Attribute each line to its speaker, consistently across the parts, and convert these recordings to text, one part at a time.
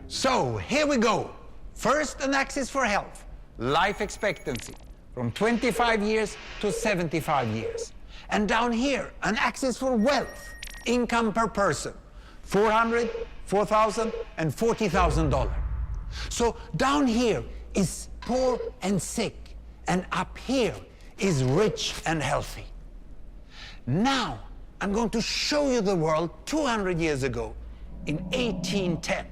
Speaker 1: So here we go. First, an axis for health, life expectancy, from 25 years to 75 years. And down here, an axis for wealth, income per person, $400,000, $4,000, and $40,000. So down here is poor and sick, and up here is rich and healthy. Now, I'm going to show you the world 200 years ago, in 1810.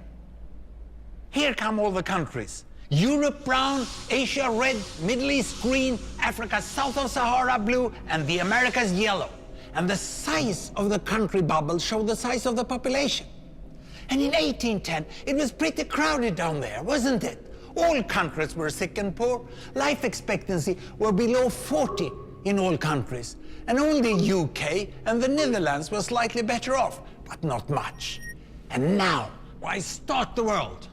Speaker 1: Here come all the countries. Europe brown, Asia red, Middle East green, Africa south of Sahara blue, and the Americas yellow. And the size of the country bubbles show the size of the population. And in 1810, it was pretty crowded down there, wasn't it? All countries were sick and poor. Life expectancy were below 40 in all countries. And only UK and the Netherlands were slightly better off, but not much. And now, why start the world?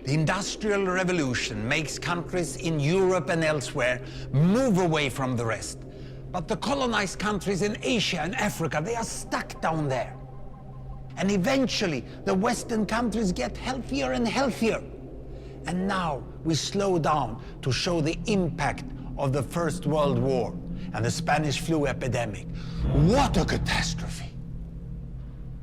Speaker 1: The Industrial Revolution makes countries in Europe and elsewhere move away from the rest. But the colonized countries in Asia and Africa, they are stuck down there. And eventually, the Western countries get healthier and healthier. And now we slow down to show the impact of the First World War and the Spanish flu epidemic. What a catastrophe!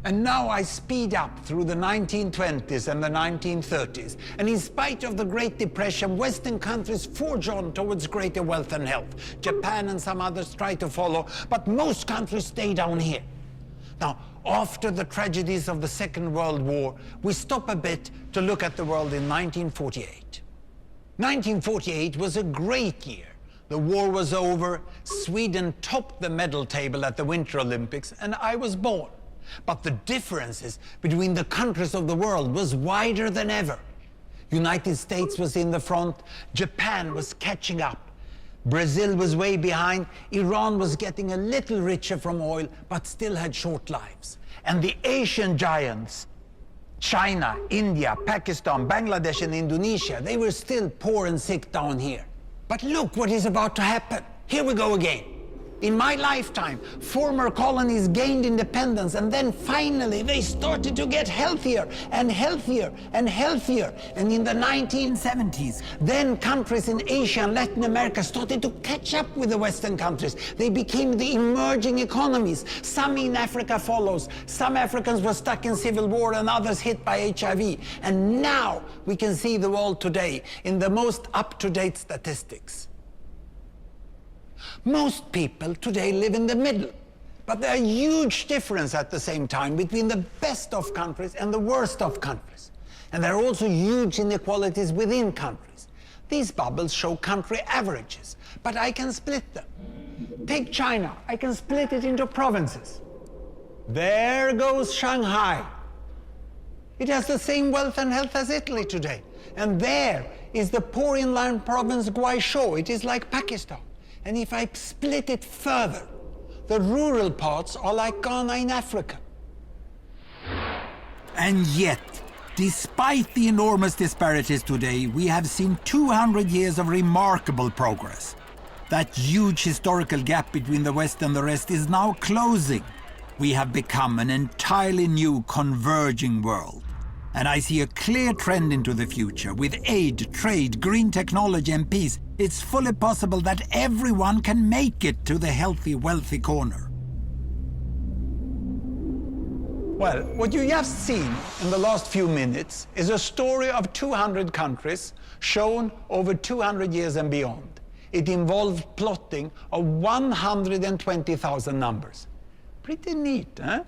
Speaker 1: And now I speed up through the 1920s and the 1930s. And in spite of the Great Depression, Western countries forge on towards greater wealth and health. Japan and some others try to follow, but most countries stay down here. Now, after the tragedies of the Second World War, we stop a bit to look at the world in 1948. 1948 was a great year. The war was over, Sweden topped the medal table at the Winter Olympics, and I was born. But the differences between the countries of the world was wider than ever. United States was in the front, Japan was catching up. Brazil was way behind, Iran was getting a little richer from oil, but still had short lives. And the Asian giants, China, India, Pakistan, Bangladesh, and Indonesia, they were still poor and sick down here. But look what is about to happen. Here we go again. In my lifetime, former colonies gained independence, and then finally they started to get healthier and healthier and healthier. And in the 1970s, then countries in Asia and Latin America started to catch up with the Western countries. They became the emerging economies. Some in Africa follows. Some Africans were stuck in civil war and others hit by HIV. And now we can see the world today in the most up-to-date statistics. Most people today live in the middle, but there are huge differences at the same time between the best of countries and the worst of countries. And there are also huge inequalities within countries. These bubbles show country averages, but I can split them. Take China, I can split it into provinces. There goes Shanghai. It has the same wealth and health as Italy today. And there is the poor inland province Guizhou. It is like Pakistan. And if I split it further, the rural parts are like Ghana in Africa.
Speaker 2: And yet, despite the enormous disparities today, we have seen 200 years of remarkable progress. That huge historical gap between the West and the rest is now closing. We have become an entirely new converging world. And I see a clear trend into the future. With aid, trade, green technology and peace, it's fully possible that everyone can make it to the healthy, wealthy corner.
Speaker 1: Well, what you just seen in the last few minutes is a story of 200 countries shown over 200 years and beyond. It involved plotting of 120,000 numbers. Pretty neat, huh?